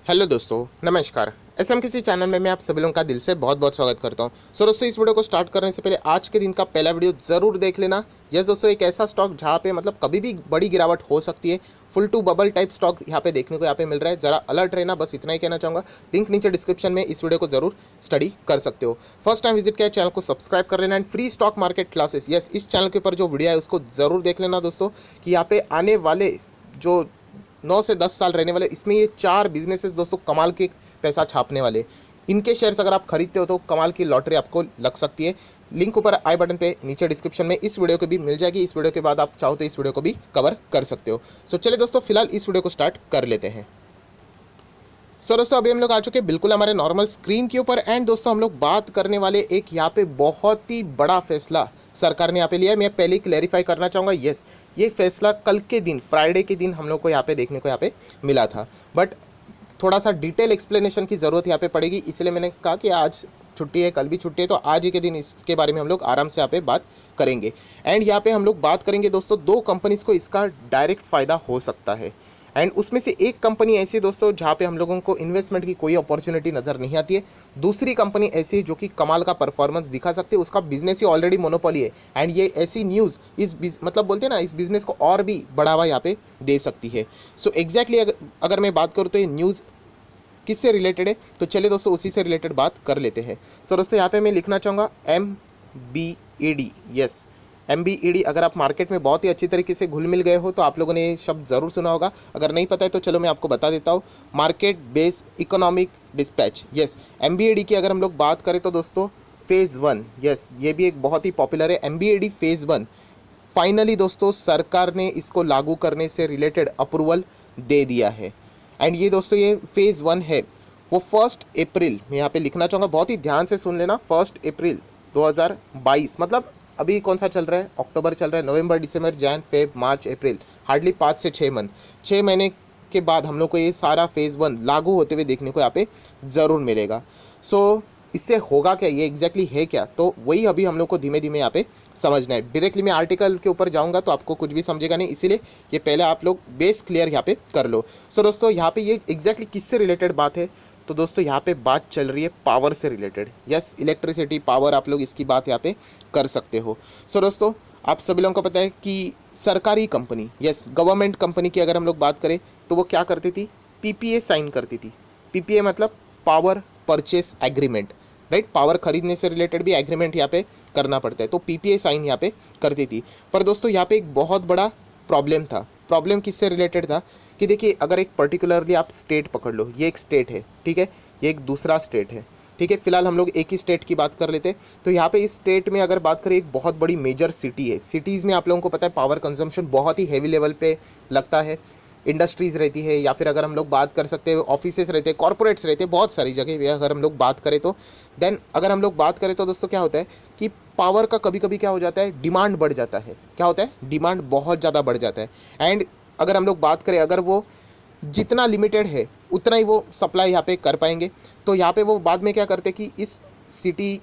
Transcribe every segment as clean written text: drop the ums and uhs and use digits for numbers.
Hello दोस्तों, नमस्कार। SM किसी चैनल में मैं आप सभी लोगों का दिल से बहुत बहुत स्वागत करता हूं। दोस्तों, इस वीडियो को स्टार्ट करने से पहले आज के दिन का पहला वीडियो ज़रूर देख लेना। यस दोस्तों, एक ऐसा स्टॉक जहां पे मतलब कभी भी बड़ी गिरावट हो सकती है। Full to bubble type stock यहाँ पे देखने को यहाँ पे मिल रहा है। ज़रा अलर्ट रहना, बस इतना ही कहना चाहूँगा। लिंक नीचे डिस्क्रिप्शन में इस वीडियो को जरूर स्टडी कर सकते हो। फर्स्ट टाइम विजिट किया चैनल को सब्सक्राइब कर लेना। And free stock market classes, yes, इस चैनल के ऊपर जो वीडियो है उसको ज़रूर देख लेना दोस्तों, कि यहाँ पे आने वाले जो 9 से 10 साल रहने वाले, इसमें ये 4 बिजनेसेस दोस्तों कमाल के पैसा छापने वाले। इनके शेयर्स अगर आप खरीदते हो तो कमाल की लॉटरी आपको लग सकती है। लिंक ऊपर आई बटन पे नीचे डिस्क्रिप्शन में इस वीडियो को भी मिल जाएगी। इस वीडियो के बाद आप चाहो तो इस वीडियो को भी कवर कर सकते हो। सो चलिए दोस्तों, फिलहाल इस वीडियो को स्टार्ट कर लेते हैं। दोस्तों, अभी हम लोग आ चुके हैं बिल्कुल हमारे नॉर्मल स्क्रीन के ऊपर। एंड दोस्तों, हम लोग बात करने वाले एक यहाँ पे बहुत ही बड़ा फैसला सरकार ने यहाँ पे लिया है। मैं पहले ही क्लैरिफाई करना चाहूँगा, यस, ये फैसला कल के दिन, फ्राइडे के दिन हम लोग को यहाँ पे देखने को यहाँ पे मिला था। बट थोड़ा सा डिटेल एक्सप्लेनेशन की ज़रूरत यहाँ पे पड़ेगी, इसलिए मैंने कहा कि आज छुट्टी है, कल भी छुट्टी है, तो आज ही के दिन इसके बारे में हम लोग आराम से यहाँ पे बात करेंगे। एंड यहाँ पे हम लोग बात करेंगे दोस्तों, 2 कंपनीज़ को इसका डायरेक्ट फ़ायदा हो सकता है। एंड उसमें से एक कंपनी ऐसी है दोस्तों जहाँ पे हम लोगों को इन्वेस्टमेंट की कोई अपॉर्चुनिटी नज़र नहीं आती है। दूसरी कंपनी ऐसी है जो कि कमाल का परफॉर्मेंस दिखा सकती है, उसका बिजनेस ही ऑलरेडी मोनोपोली है। एंड ये ऐसी न्यूज़ मतलब बोलते हैं ना, इस बिजनेस को और भी बढ़ावा यहाँ पे दे सकती है। सो एग्जैक्टली अगर मैं बात करूँ तो ये न्यूज़ किससे रिलेटेड है, तो चलिए दोस्तों उसी से रिलेटेड बात कर लेते हैं। सो दोस्तों, यहाँ पे मैं लिखना चाहूँगा MBED। Yes, MBED। अगर आप मार्केट में बहुत ही अच्छी तरीके से घुल मिल गए हो तो आप लोगों ने ये शब्द ज़रूर सुना होगा। अगर नहीं पता है तो चलो मैं आपको बता देता हूँ। Market based economic dispatch, yes, MBED की अगर हम लोग बात करें तो दोस्तों फेज़ 1, यस, ये भी एक बहुत ही पॉपुलर है। MBED फेज़ 1 फाइनली दोस्तों सरकार ने इसको लागू करने से रिलेटेड अप्रूवल दे दिया है। एंड ये दोस्तों ये फेज़ 1 है, वो 1 अप्रैल, मैं यहाँ पे लिखना चाहूँगा, बहुत ही ध्यान से सुन लेना, 1 अप्रैल 2022, मतलब अभी कौन सा चल रहा है, अक्टूबर चल रहा है, नवंबर, दिसंबर, जैन, फेब, मार्च, अप्रैल, हार्डली 5 से 6 मंथ, 6 महीने के बाद हम लोग को ये सारा फेज़ 1 लागू होते हुए देखने को यहाँ पे ज़रूर मिलेगा। सो इससे होगा क्या, ये एग्जैक्टली है क्या, तो वही अभी हम लोग को धीमे धीमे यहाँ पे समझना है। डायरेक्टली मैं आर्टिकल के ऊपर जाऊँगा तो आपको कुछ भी समझेगा नहीं, इसीलिए ये पहले आप लोग बेस क्लियर यहाँ पे कर लो। सो दोस्तों, यहाँ पे ये एग्जैक्टली किससे रिलेटेड बात है, तो दोस्तों यहाँ पे बात चल रही है पावर से रिलेटेड। यस, इलेक्ट्रिसिटी, पावर, आप लोग इसकी बात यहाँ पे कर सकते हो। सो दोस्तों, आप सभी लोगों को पता है कि सरकारी कंपनी, यस, गवर्नमेंट कंपनी की अगर हम लोग बात करें तो वो क्या करती थी, PPA साइन करती थी। PPA मतलब power purchase agreement, right, power खरीदने से रिलेटेड भी एग्रीमेंट यहाँ पे करना पड़ता है, तो PPA साइन यहाँ पे करती थी। पर दोस्तों यहाँ पे एक बहुत बड़ा प्रॉब्लम था। प्रॉब्लम किससे रिलेटेड था कि देखिए, अगर एक पर्टिकुलरली आप स्टेट पकड़ लो, ये एक स्टेट है, ठीक है, ये एक दूसरा स्टेट है, ठीक है, फिलहाल हम लोग एक ही स्टेट की बात कर लेते हैं। तो यहाँ पे इस स्टेट में अगर बात करें, एक बहुत बड़ी मेजर सिटी है। सिटीज़ में आप लोगों को पता है पावर कंजम्पशन बहुत ही हैवी लेवल पे लगता है। इंडस्ट्रीज़ रहती है, या फिर अगर हम लोग बात कर सकते हैं ऑफिसेस रहते हैं, कॉर्पोरेट्स रहते हैं, बहुत सारी जगह अगर हम लोग बात करें तो देन अगर हम लोग बात करें तो दोस्तों क्या होता है कि पावर का कभी कभी क्या हो जाता है, डिमांड बढ़ जाता है। क्या होता है, डिमांड बहुत ज़्यादा बढ़ जाता है। एंड अगर हम लोग बात करें, अगर वो जितना लिमिटेड है उतना ही वो सप्लाई यहाँ पे कर पाएंगे, तो यहाँ पे वो बाद में क्या करते हैं कि इस सिटी,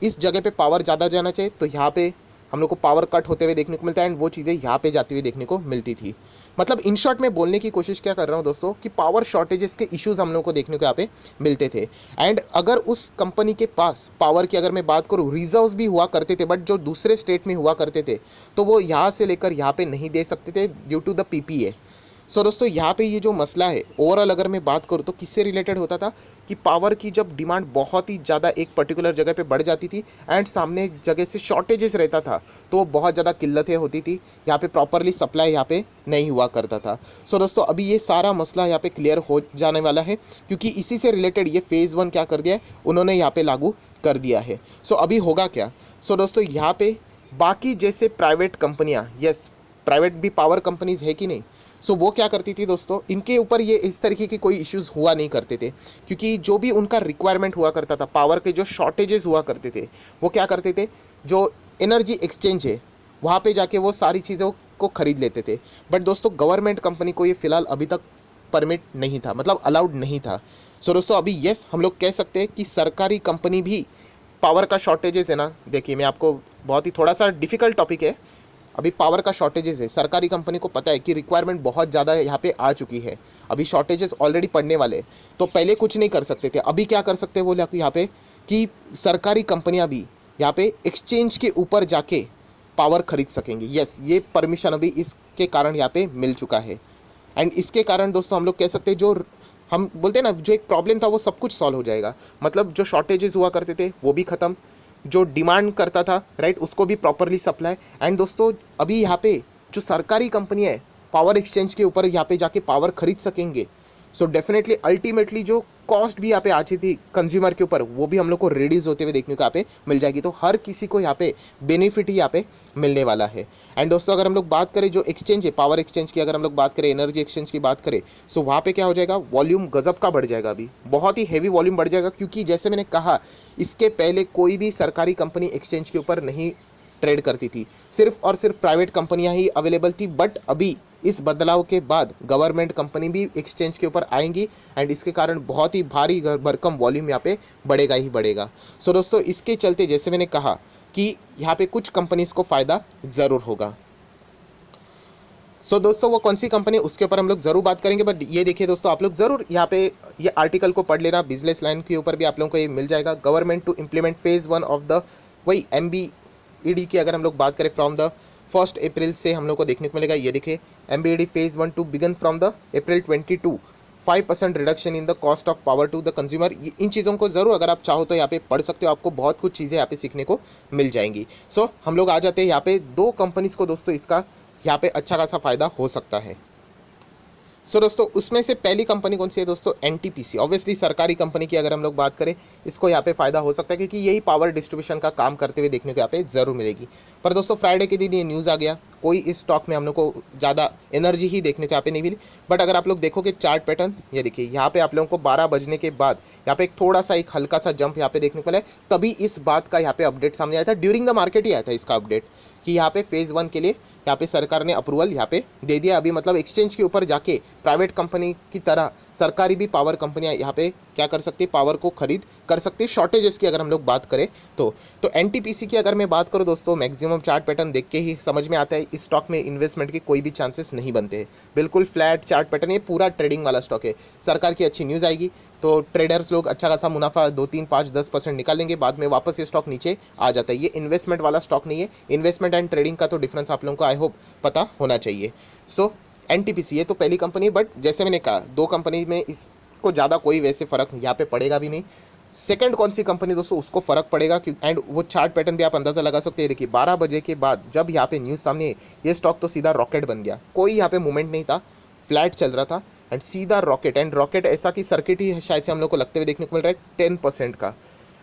इस जगह पे पावर ज़्यादा जाना चाहिए, तो यहाँ पे हम लोग को पावर कट होते हुए देखने को मिलता है। एंड वो चीज़ें यहाँ पे जाती हुई देखने को मिलती थी। मतलब इन शॉर्ट में बोलने की कोशिश क्या कर रहा हूँ दोस्तों, कि पावर शॉर्टेजेस के इश्यूज़ हम लोग को देखने को यहाँ पे मिलते थे। एंड अगर उस कंपनी के पास पावर की अगर मैं बात करूँ, रिजर्व्स भी हुआ करते थे, बट जो दूसरे स्टेट में हुआ करते थे तो वो यहाँ से लेकर यहाँ पे नहीं दे सकते थे ड्यू टू द PPA। सो दोस्तों, यहाँ पे ये जो मसला है ओवरऑल अगर मैं बात करूँ तो किससे रिलेटेड होता था कि पावर की जब डिमांड बहुत ही ज़्यादा एक पर्टिकुलर जगह पे बढ़ जाती थी एंड सामने जगह से शॉर्टेजेस रहता था, तो वो बहुत ज़्यादा किल्लतें होती थी, यहाँ पे प्रॉपरली सप्लाई यहाँ पे नहीं हुआ करता था। सो दोस्तों, अभी ये सारा मसला यहाँ पे क्लियर हो जाने वाला है, क्योंकि इसी से रिलेटेड ये फेज़ 1 क्या कर दिया है, उन्होंने यहाँ पे लागू कर दिया है। सो अभी होगा क्या, सो दोस्तों यहाँ पे बाकी जैसे प्राइवेट कंपनियाँ, यस, प्राइवेट भी पावर कंपनीज़ है कि नहीं, सो वो क्या करती थी दोस्तों, इनके ऊपर ये इस तरीके के कोई इश्यूज़ हुआ नहीं करते थे, क्योंकि जो भी उनका रिक्वायरमेंट हुआ करता था, पावर के जो शॉर्टेजेस हुआ करते थे, वो क्या करते थे, जो एनर्जी एक्सचेंज है वहाँ पे जाके वो सारी चीज़ों को ख़रीद लेते थे। बट दोस्तों गवर्नमेंट कंपनी को ये फ़िलहाल अभी तक परमिट नहीं था, मतलब अलाउड नहीं था। सो दोस्तों अभी यस, हम लोग कह सकते हैं कि सरकारी कंपनी भी पावर का शॉर्टेजेस है ना, देखिए मैं आपको बहुत ही थोड़ा सा डिफ़िकल्ट टॉपिक है, अभी पावर का शॉर्टेजेस है, सरकारी कंपनी को पता है कि रिक्वायरमेंट बहुत ज़्यादा यहाँ पे आ चुकी है, अभी शॉर्टेजेस ऑलरेडी पड़ने वाले हैं, तो पहले कुछ नहीं कर सकते थे, अभी क्या कर सकते हैं बोले यहाँ पे कि सरकारी कंपनियाँ भी यहाँ पे एक्सचेंज के ऊपर जाके पावर खरीद सकेंगे। यस, ये परमिशन अभी इसके कारण यहाँ पे मिल चुका है। एंड इसके कारण दोस्तों हम लोग कह सकते हैं जो हम बोलते हैं ना, जो एक प्रॉब्लम था वो सब कुछ सॉल्व हो जाएगा। मतलब जो शॉर्टेजेस हुआ करते थे वो भी ख़त्म, जो डिमांड करता था राइट उसको भी प्रॉपरली सप्लाई। एंड दोस्तों अभी यहाँ पे जो सरकारी कंपनी है पावर एक्सचेंज के ऊपर यहाँ पे जाके पावर खरीद सकेंगे। सो डेफिनेटली अल्टीमेटली जो कॉस्ट भी यहाँ पे आती थी कंज्यूमर के ऊपर वो भी हम लोग को रिड्यूस होते हुए देखने को यहाँ पे मिल जाएगी। तो हर किसी को यहाँ पे बेनिफिट ही यहाँ पे मिलने वाला है। एंड दोस्तों अगर हम लोग बात करें जो एक्सचेंज है पावर एक्सचेंज की, अगर हम लोग बात करें एनर्जी एक्सचेंज की बात करें, सो वहाँ पे क्या हो जाएगा, वॉल्यूम गजब का बढ़ जाएगा, अभी बहुत ही हैवी वॉल्यूम बढ़ जाएगा। क्योंकि जैसे मैंने कहा इसके पहले कोई भी सरकारी कंपनी एक्सचेंज के ऊपर नहीं ट्रेड करती थी, सिर्फ और सिर्फ प्राइवेट कंपनियां ही अवेलेबल थी। बट अभी इस बदलाव के बाद गवर्नमेंट कंपनी भी एक्सचेंज के ऊपर आएंगी एंड इसके कारण बहुत ही भारी भरकम वॉल्यूम यहाँ पे बढ़ेगा ही बढ़ेगा। सो दोस्तों इसके चलते जैसे मैंने कहा कि यहाँ पे कुछ कंपनीज को फ़ायदा ज़रूर होगा। सो दोस्तों वो कौन सी कंपनी उसके ऊपर हम लोग ज़रूर बात करेंगे। बट ये देखिए दोस्तों आप लोग ज़रूर यहाँ पे ये आर्टिकल को पढ़ लेना, बिजनेस लाइन के ऊपर भी आप लोगों को ये मिल जाएगा। Government to implement phase 1 of the वही MBED की अगर हम लोग बात करें फ्रॉम द 1 अप्रैल से हम लोग को देखने को मिलेगा। ये देखिए MBED phase 1 to begin from the April 22, 5% reduction in the cost of power to the consumer. इन चीज़ों को ज़रूर अगर आप चाहो तो यहाँ पे पढ़ सकते हो, आपको बहुत कुछ चीज़ें यहाँ पे सीखने को मिल जाएंगी। सो हम लोग आ जाते हैं यहाँ पे दो कंपनीज़ को दोस्तों, इसका यहाँ पे अच्छा खासा फ़ायदा हो सकता है। सो दोस्तों उसमें से पहली कंपनी कौन सी है दोस्तों, NTPC। ऑब्वियसली सरकारी कंपनी की अगर हम लोग बात करें इसको यहाँ पे फ़ायदा हो सकता है क्योंकि यही पावर डिस्ट्रीब्यूशन का काम करते हुए देखने को यहाँ पे ज़रूर मिलेगी। पर दोस्तों फ्राइडे के दिन ये न्यूज़ आ गया, कोई इस स्टॉक में हम लोग को ज़्यादा एनर्जी ही देखने को यहाँ पे नहीं मिली। बट अगर आप लोग देखोगे चार्ट पैटर्न, ये देखिए यहाँ पे आप लोगों को 12 बजने के बाद यहाँ पे एक थोड़ा सा एक हल्का सा जंप यहाँ पे देखने को मिला है। तभी इस बात का यहाँ पे अपडेट सामने आया था, ड्यूरिंग द मार्केट ही आया था इसका अपडेट कि यहाँ पे फेज़ 1 के लिए यहाँ पे सरकार ने अप्रूवल यहाँ पे दे दिया। अभी मतलब एक्सचेंज के ऊपर जाके प्राइवेट कंपनी की तरह सरकारी भी पावर कंपनियाँ यहाँ पे क्या कर सकती है, पावर को खरीद कर सकती है। शॉर्टेजेस की अगर हम लोग बात करें तो NTPC की अगर मैं बात करूँ दोस्तों, मैक्सिमम चार्ट पैटर्न देख के ही समझ में आता है इस स्टॉक में इन्वेस्टमेंट के कोई भी चांसेस नहीं बनते हैं। बिल्कुल फ्लैट चार्ट पैटर्न, ये पूरा ट्रेडिंग वाला स्टॉक है। सरकार की अच्छी न्यूज़ आएगी तो ट्रेडर्स लोग अच्छा खासा मुनाफा 2, 3, 5, 10% निकालेंगे, बाद में वापस ये स्टॉक नीचे आ जाता है। ये इन्वेस्टमेंट वाला स्टॉक नहीं है। इन्वेस्टमेंट एंड ट्रेडिंग का तो डिफरेंस आप लोगों को आई होप पता होना चाहिए। सो NTPC ये तो पहली कंपनी है, बट जैसे मैंने कहा दो कंपनी में इसको ज़्यादा कोई वैसे फ़र्क यहाँ पे पड़ेगा भी नहीं। सेकंड कौन सी कंपनी दोस्तों उसको फ़र्क पड़ेगा एंड वो चार्ट पैटर्न भी आप अंदाज़ा लगा सकते हैं। देखिए 12 बजे के बाद जब यहाँ पे न्यूज़ सामने आई, ये स्टॉक तो सीधा रॉकेट बन गया, कोई यहाँ पे मूवमेंट नहीं था, फ्लैट चल रहा था एंड सीधा रॉकेट। एंड रॉकेट ऐसा कि सर्किट ही शायद से हम लोग को लगते हुए देखने को मिल रहा है 10% का।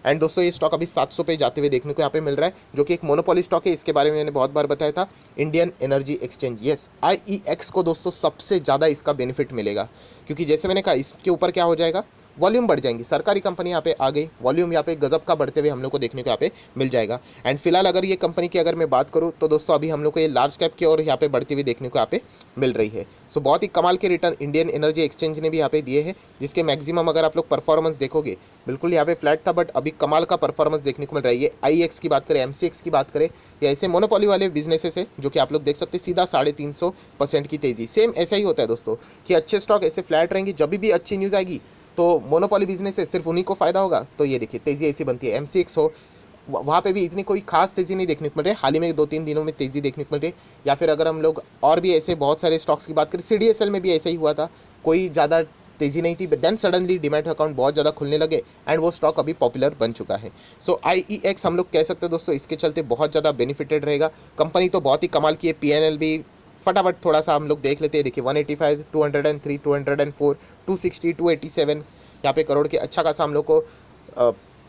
एंड दोस्तों ये स्टॉक अभी 700 पे जाते हुए देखने को यहाँ पे मिल रहा है, जो कि एक मोनोपोली स्टॉक है। इसके बारे में मैंने बहुत बार बताया था, Indian energy exchange. Yes, IEX को दोस्तों सबसे ज़्यादा इसका बेनिफिट मिलेगा क्योंकि जैसे मैंने कहा इसके ऊपर क्या हो जाएगा, वॉल्यूम बढ़ जाएंगी। सरकारी कंपनी यहाँ पे आ गई, वॉल्यूम यहाँ पे गजब का बढ़ते हुए हम लोग को देखने को यहाँ पे मिल जाएगा। एंड फिलहाल अगर ये कंपनी की अगर मैं बात करूँ तो दोस्तों अभी हम लोग को ये लार्ज कैप की और यहाँ पे बढ़ती हुई देखने को यहाँ पे मिल रही है। सो बहुत ही कमाल के रिटर्न इंडियन एनर्जी एक्सचेंज ने भी यहाँ पे दिए हैं, जिसके मैक्सिमम अगर आप लोग परफॉर्मेंस देखोगे बिल्कुल यहाँ पे फ्लैट था, बट अभी कमाल का परफॉर्मेंस देखने को मिल रहा है। ये IEX की बात करें, MCX की बात करें, या ऐसे मोनोपोली वाले बिजनेसेस है जो कि आप लोग देख सकते हैं सीधा 350% की तेज़ी। सेम ऐसा ही होता है दोस्तों कि अच्छे स्टॉक ऐसे फ्लैट रहेंगे, जब भी अच्छी न्यूज़ आएगी तो मोनोपोली बिजनेस है सिर्फ उन्हीं को फ़ायदा होगा। तो ये देखिए तेज़ी ऐसी बनती है। MCX हो वहाँ पे भी इतनी कोई खास तेज़ी नहीं देखने को मिल रही है, हाल ही में 2-3 दिनों में तेज़ी देखने को मिल रही है। या फिर अगर हम लोग और भी ऐसे बहुत सारे स्टॉक्स की बात करें, CDSL में भी ऐसा ही हुआ था, कोई ज़्यादा तेज़ी नहीं थी, देन सडनली डीमैट अकाउंट बहुत ज़्यादा खुलने लगे एंड वो स्टॉक अभी पॉपुलर बन चुका है। सो IEX हम लोग कह सकते हैं दोस्तों इसके चलते बहुत ज़्यादा बेनिफिटेड रहेगा। कंपनी तो बहुत ही कमाल की है, PNL भी फटाफट थोड़ा सा हम लोग देख लेते हैं। देखिए 185, 203, 204, 260, 287 यहाँ पे करोड़ के अच्छा खासा हम लोग को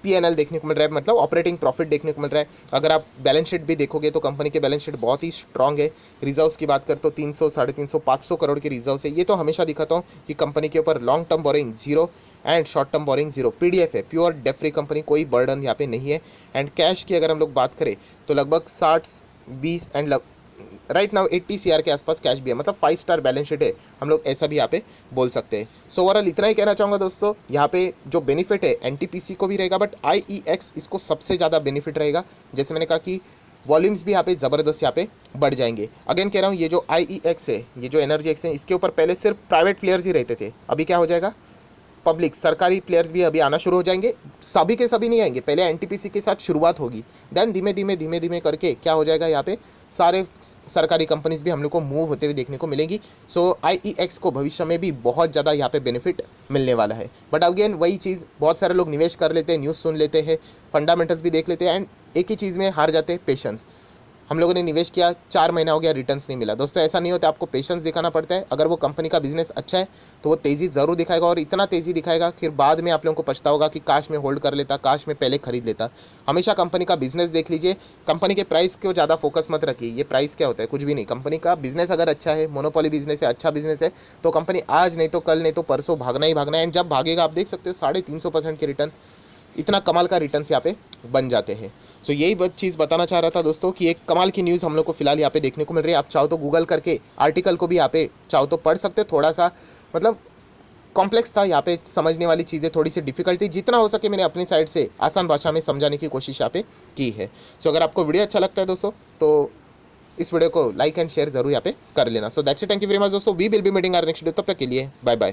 PNL देखने को मिल रहा है, मतलब ऑपरेटिंग प्रॉफिट देखने को मिल रहा है। अगर आप बैलेंस शीट भी देखोगे तो कंपनी के बैलेंस शीट बहुत ही स्ट्रांग है। रिजर्व्स की बात करते तो 300, 350, 500 करोड़ के रिजर्व्स है। ये तो हमेशा दिखाता हूँ कि कंपनी के ऊपर long term borrowing zero and short term borrowing zero, PDF है, प्योर डेट फ्री कंपनी, कोई बर्डन यहाँ पे नहीं है। एंड कैश की अगर हम लोग बात करें तो लगभग 60-20 एंड राइट नाउ 80 CR के आसपास कैश भी है, मतलब 5 स्टार बैलेंस शीट है, हम लोग ऐसा भी यहाँ पे बोल सकते हैं। सो ओवरऑल इतना ही कहना चाहूँगा दोस्तों, यहाँ पे जो बेनिफिट है NTPC को भी रहेगा, बट IEX इसको सबसे ज़्यादा बेनिफिट रहेगा। जैसे मैंने कहा कि वॉल्यूम्स भी यहाँ पे ज़बरदस्त यहाँ पे बढ़ जाएंगे। अगेन कह रहा हूँ, ये जो IEX है, ये जो एनर्जी एक्स है, इसके ऊपर पहले सिर्फ प्राइवेट प्लेयर्स ही रहते थे, अभी क्या हो जाएगा, पब्लिक सरकारी प्लेयर्स भी अभी आना शुरू हो जाएंगे। सभी के सभी नहीं आएंगे, पहले NTPC के साथ शुरुआत होगी, देन धीमे धीमे करके क्या हो जाएगा, यहाँ पे सारे सरकारी कंपनीज भी हम लोग को मूव होते हुए देखने को मिलेंगी। सो IEX को भविष्य में भी बहुत ज़्यादा यहाँ पे बेनिफिट मिलने वाला है। बट अगेन वही चीज़, बहुत सारे लोग निवेश कर लेते हैं, न्यूज़ सुन लेते हैं, फंडामेंटल्स भी देख लेते हैं, एंड एक ही चीज़ में हार जाते हैं, पेशेंस। हम लोगों ने निवेश किया, 4 महीना हो गया, रिटर्न्स नहीं मिला। दोस्तों ऐसा नहीं होता, आपको पेशेंस दिखाना पड़ता है। अगर वो कंपनी का बिजनेस अच्छा है तो वो तेज़ी ज़रूर दिखाएगा, और इतना तेज़ी दिखाएगा फिर बाद में आप लोगों को पछता होगा कि काश में होल्ड कर लेता, काश में पहले खरीद लेता। हमेशा कंपनी का बिजनेस देख लीजिए, कंपनी के प्राइस को ज़्यादा फोकस मत रखिए। ये प्राइस क्या होता है, कुछ भी नहीं। कंपनी का बिजनेस अगर अच्छा है, मोनोपोली बिजनेस है, अच्छा बिजनेस है, तो कंपनी आज नहीं तो कल, नहीं तो परसों भागना ही भागना है। एंड जब भागेगा आप देख सकते हो 350% के रिटर्न, इतना कमाल का रिटर्न्स यहाँ पे बन जाते हैं। सो यही चीज़ बताना चाह रहा था दोस्तों कि एक कमाल की न्यूज़ हम लोग को फिलहाल यहाँ पे देखने को मिल रही है। आप चाहो तो गूगल करके आर्टिकल को भी यहाँ पे चाहो तो पढ़ सकते हो। थोड़ा सा मतलब कॉम्प्लेक्स था, यहाँ पे समझने वाली चीज़ें थोड़ी सी डिफिकल्ट थी। जितना हो सके मैंने अपनी साइड से आसान भाषा में समझाने की कोशिश यहाँ पे की है। सो अगर आपको वीडियो अच्छा लगता है दोस्तों, तो इस वीडियो को लाइक एंड शेयर जरूर यहाँ पे कर लेना। So that's it, thank you very much दोस्तों, we will be meeting our next video. तब तक के लिए बाय बाय।